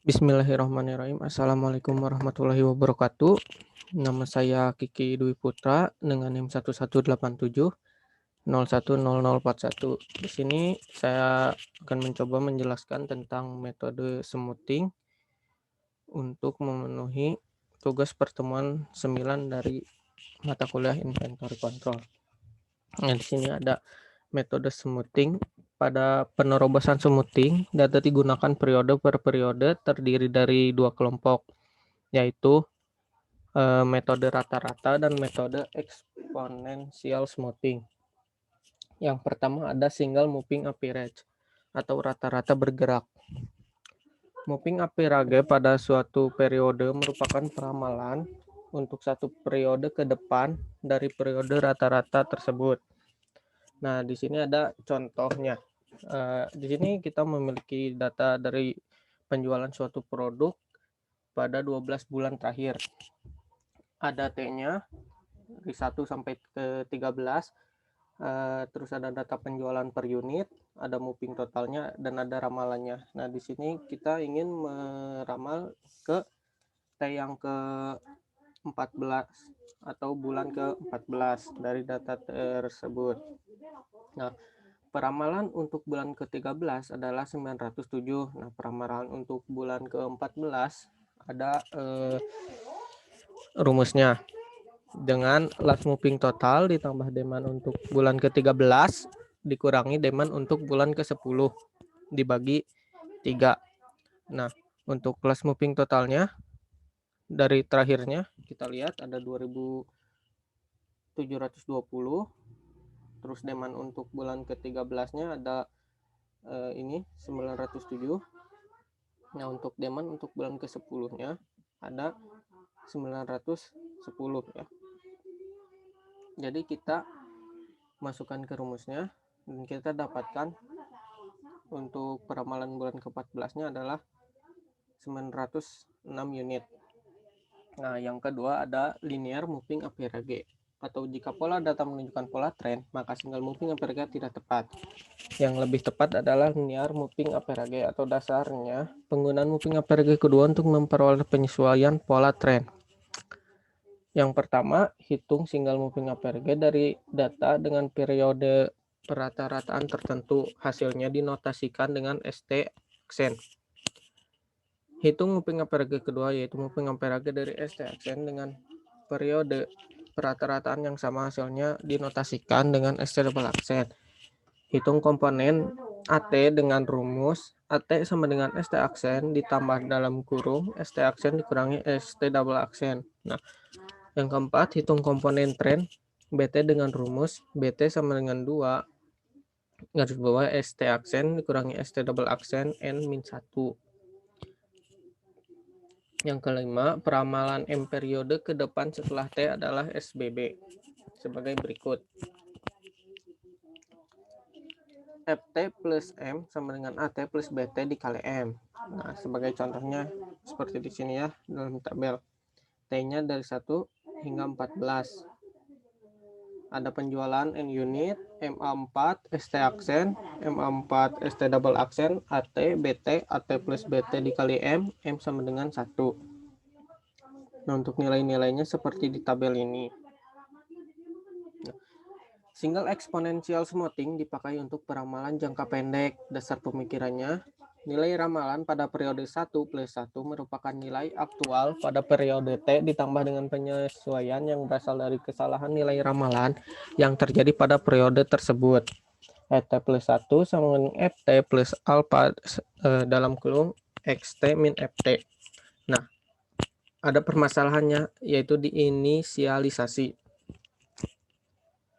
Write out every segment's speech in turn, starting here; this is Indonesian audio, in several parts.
Bismillahirrahmanirrahim. Assalamualaikum warahmatullahi wabarakatuh. Nama saya Kiki Dwi Putra dengan NIM 1187 010041. Di sini saya akan mencoba menjelaskan tentang metode smoothing untuk memenuhi tugas pertemuan 9 dari mata kuliah Inventory Control. Nah, di sini ada metode smoothing. Pada penerobosan smoothing, data digunakan periode per periode terdiri dari dua kelompok, yaitu metode rata-rata dan metode exponential smoothing. Yang pertama ada single moving average atau rata-rata bergerak. Moving average pada suatu periode merupakan peramalan untuk satu periode ke depan dari periode rata-rata tersebut. Nah, di sini ada contohnya. Di sini kita memiliki data dari penjualan suatu produk pada 12 bulan terakhir. Ada T-nya dari 1 sampai ke 13. Terus ada data penjualan per unit, ada moving totalnya, dan ada ramalannya. Nah, di sini kita ingin meramal ke T yang ke-14 atau bulan ke-14 dari data tersebut. Nah, peramalan untuk bulan ke-13 adalah 907. Nah, peramalan untuk bulan ke-14 ada rumusnya. Dengan last moving total ditambah demand untuk bulan ke-13 dikurangi demand untuk bulan ke-10 dibagi 3. Nah, untuk last moving totalnya dari terakhirnya kita lihat ada 2720. Terus demand untuk bulan ke-13-nya ada ini 907. Nah, untuk demand untuk bulan ke-10-nya ada 910 ya. Jadi kita masukkan ke rumusnya dan kita dapatkan untuk peramalan bulan ke-14-nya adalah 906 unit. Nah, yang kedua ada linear moving average, atau jika pola data menunjukkan pola tren, maka single moving average tidak tepat. Yang lebih tepat adalah linear moving average, atau dasarnya penggunaan moving average kedua untuk memperoleh penyesuaian pola tren. Yang pertama, hitung single moving average dari data dengan periode perata-rataan tertentu. Hasilnya dinotasikan dengan ST aksen. Hitung moving average kedua, yaitu moving average dari ST aksen dengan periode perata-rataan yang sama, hasilnya dinotasikan dengan ST double aksen. Hitung komponen AT dengan rumus AT sama dengan ST aksen ditambah dalam kurung ST aksen dikurangi ST double aksen. Nah, yang keempat, hitung komponen tren BT dengan rumus BT sama dengan 2 garis bawah ST aksen dikurangi ST double aksen N-1. Yang kelima, peramalan M periode ke depan setelah T adalah SBB sebagai berikut. FT plus M sama dengan AT plus BT dikali M. Nah, sebagai contohnya seperti di sini ya dalam tabel. T-nya dari 1 hingga 14. Ada penjualan N unit, MA4, ST aksen, MA4, ST double aksen, AT, BT, AT plus BT dikali M, M sama dengan 1. Nah, untuk nilai-nilainya seperti di tabel ini. Single exponential smoothing dipakai untuk peramalan jangka pendek. Dasar pemikirannya, nilai ramalan pada periode 1 plus 1 merupakan nilai aktual pada periode T ditambah dengan penyesuaian yang berasal dari kesalahan nilai ramalan yang terjadi pada periode tersebut. ET plus 1 sama dengan FT plus alpha dalam kurung XT min FT. Nah, ada permasalahannya yaitu diinisialisasi.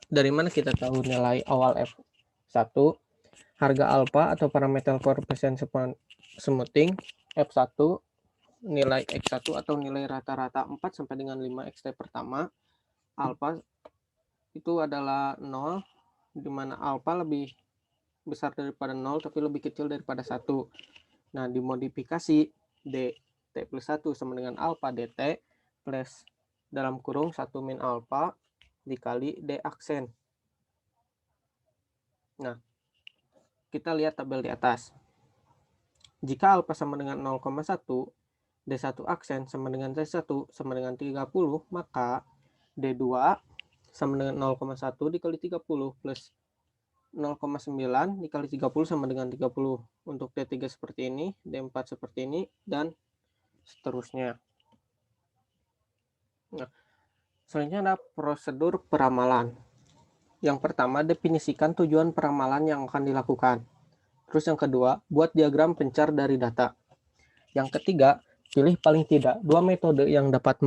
Dari mana kita tahu nilai awal F1? Harga alfa atau parameter koefisien smoothing F1, nilai X1 atau nilai rata-rata 4 sampai dengan 5 XT pertama. Alfa itu adalah 0, di mana alfa lebih besar daripada 0 tapi lebih kecil daripada 1. Nah, dimodifikasi DT plus 1 sama dengan alfa DT plus dalam kurung 1 min alfa dikali D aksen. Nah, kita lihat tabel di atas. Jika alfa sama dengan 0,1, D1 aksen sama dengan D1 sama dengan 30, maka D2 sama dengan 0,1 dikali 30 plus 0,9 dikali 30 sama dengan 30. Untuk D3 seperti ini, D4 seperti ini, dan seterusnya. Nah, selanjutnya ada prosedur peramalan. Yang pertama, definisikan tujuan peramalan yang akan dilakukan. Terus yang kedua, buat diagram pencar dari data. Yang ketiga, pilih paling tidak 2 metode yang dapat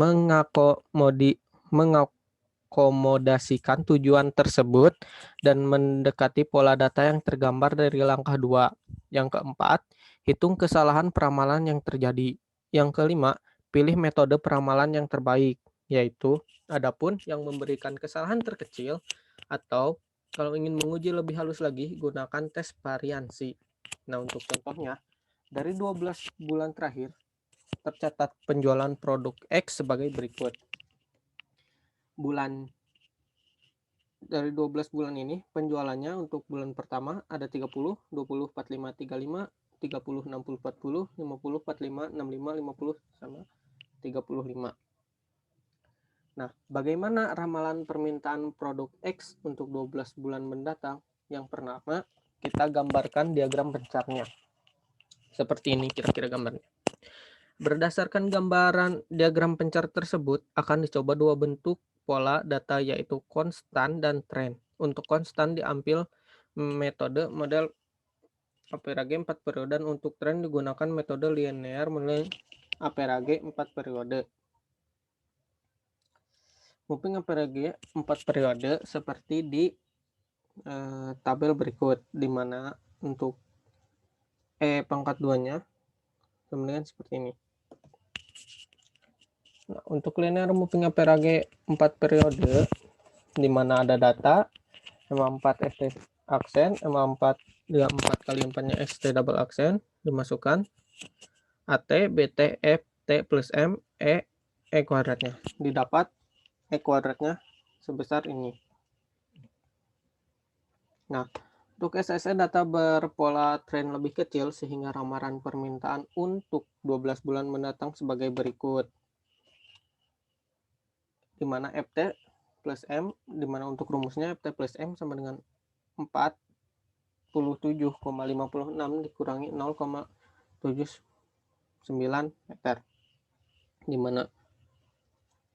mengakomodasikan tujuan tersebut dan mendekati pola data yang tergambar dari langkah 2. Yang keempat, hitung kesalahan peramalan yang terjadi. Yang kelima, pilih metode peramalan yang terbaik, yaitu adapun yang memberikan kesalahan terkecil, atau kalau ingin menguji lebih halus lagi, gunakan tes variansi. Nah, untuk contohnya, dari 12 bulan terakhir, tercatat penjualan produk X sebagai berikut. Dari 12 bulan ini, penjualannya untuk bulan pertama ada 30, 20, 45, 35, 30, 60, 40, 50, 45, 65, 50, sama 35. Nah, bagaimana ramalan permintaan produk X untuk 12 bulan mendatang? Yang pertama, kita gambarkan diagram pencarnya. Seperti ini kira-kira gambarnya. Berdasarkan gambaran diagram pencar tersebut, akan dicoba dua bentuk pola data, yaitu konstan dan tren. Untuk konstan diambil metode model average 4 periode, dan untuk tren digunakan metode linear model average 4 periode. Moving average 4 periode seperti di tabel berikut, di mana untuk pangkat 2-nya kemudian seperti ini. Nah, untuk linear moving average 4 periode, di mana ada data M4 ST aksen, M4 kali 4-nya ST double aksen, dimasukkan AT, BT, F, T plus M, E kuadratnya. Didapat E kuadratnya sebesar ini. Nah, untuk SSE data berpola tren lebih kecil sehingga ramalan permintaan untuk 12 bulan mendatang sebagai berikut. Di mana FT plus M, di mana untuk rumusnya FT plus M sama dengan 47,56 dikurangi 0,79 meter. Di mana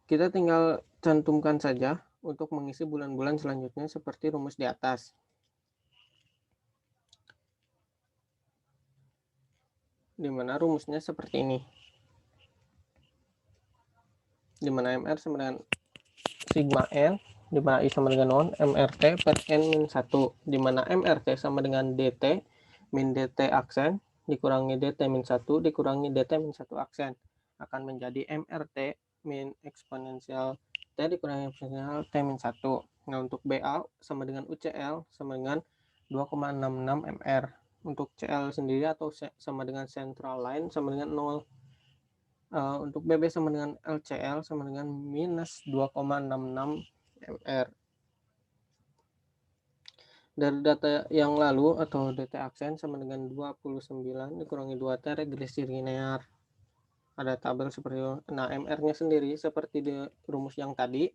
kita tinggal cantumkan saja untuk mengisi bulan-bulan selanjutnya seperti rumus di atas. Di mana rumusnya seperti ini. Di mana MR sama dengan sigma N, di mana I sama dengan 1, MRT per N min 1, di mana MRT sama dengan DT min DT aksen dikurangi DT min 1 dikurangi DT min 1 aksen, akan menjadi MRT min eksponensial T dikurangi eksponensial T min 1. Nah, untuk BA sama dengan UCL sama dengan 2,66 MR. Untuk CL sendiri atau sama dengan central line sama dengan 0. Untuk BB sama dengan LCL sama dengan minus 2,66 MR. Dari data yang lalu atau DT aksen sama dengan 29 dikurangi 2T regresi linear. Ada tabel seperti itu. Nah, MR-nya sendiri seperti di rumus yang tadi.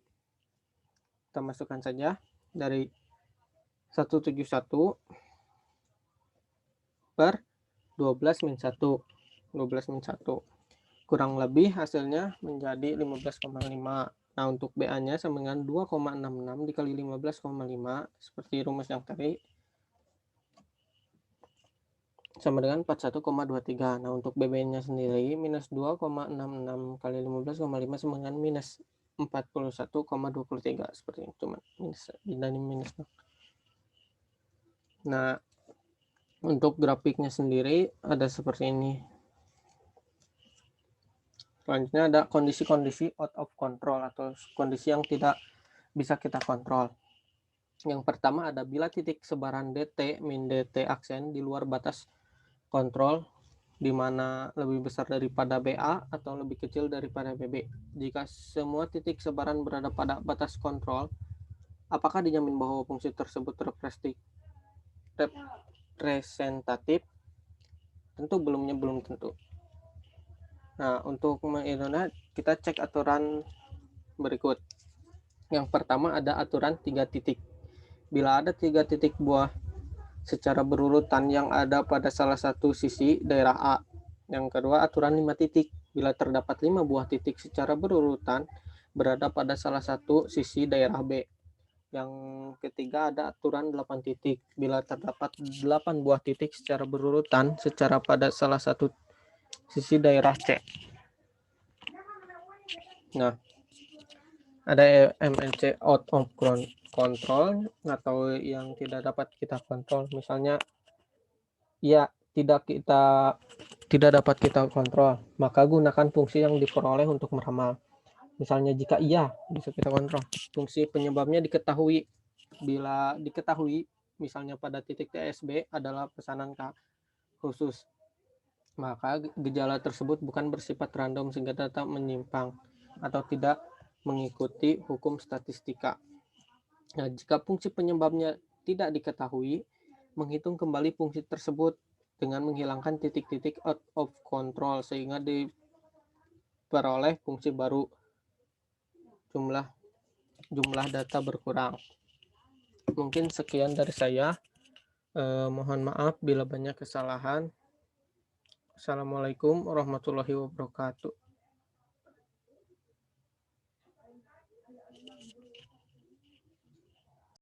Kita masukkan saja dari 171 per 12 min 1. 12 min 1. Kurang lebih hasilnya menjadi 15,5. Nah, untuk BA-nya sama dengan 2,66 dikali 15,5 seperti rumus yang tadi sama dengan 41,23. Nah, untuk BB-nya sendiri minus 2,66 kali 15,5 sama dengan minus 41,23 seperti itu, cuma minus dan minus. Nah, untuk grafiknya sendiri ada seperti ini. Selanjutnya ada kondisi-kondisi out of control atau kondisi yang tidak bisa kita kontrol. Yang pertama ada bila titik sebaran DT min DT aksen di luar batas kontrol, di mana lebih besar daripada BA atau lebih kecil daripada BB. Jika semua titik sebaran berada pada batas kontrol, apakah dijamin bahwa fungsi tersebut representatif? Tentu belum tentu. Nah, untuk menginginkan kita cek aturan berikut. Yang pertama ada aturan 3 titik. Bila ada 3 titik buah secara berurutan yang ada pada salah satu sisi daerah A. Yang kedua aturan 5 titik. Bila terdapat 5 buah titik secara berurutan berada pada salah satu sisi daerah B. Yang ketiga ada aturan 8 titik. Bila terdapat 8 buah titik secara berurutan secara pada salah satu sisi daerah C. Nah, ada MNC out of control atau yang tidak dapat kita kontrol. Misalnya ya tidak dapat kita kontrol, maka gunakan fungsi yang diperoleh untuk meramal. Misalnya jika iya bisa kita kontrol. Fungsi penyebabnya diketahui. Bila diketahui misalnya pada titik TSB adalah pesanan khusus, maka gejala tersebut bukan bersifat random sehingga data menyimpang atau tidak mengikuti hukum statistika. Nah, jika fungsi penyebabnya tidak diketahui, menghitung kembali fungsi tersebut dengan menghilangkan titik-titik out of control sehingga diperoleh fungsi baru. Jumlah data berkurang. Mungkin sekian dari saya. Mohon maaf bila banyak kesalahan. Assalamualaikum warahmatullahi wabarakatuh.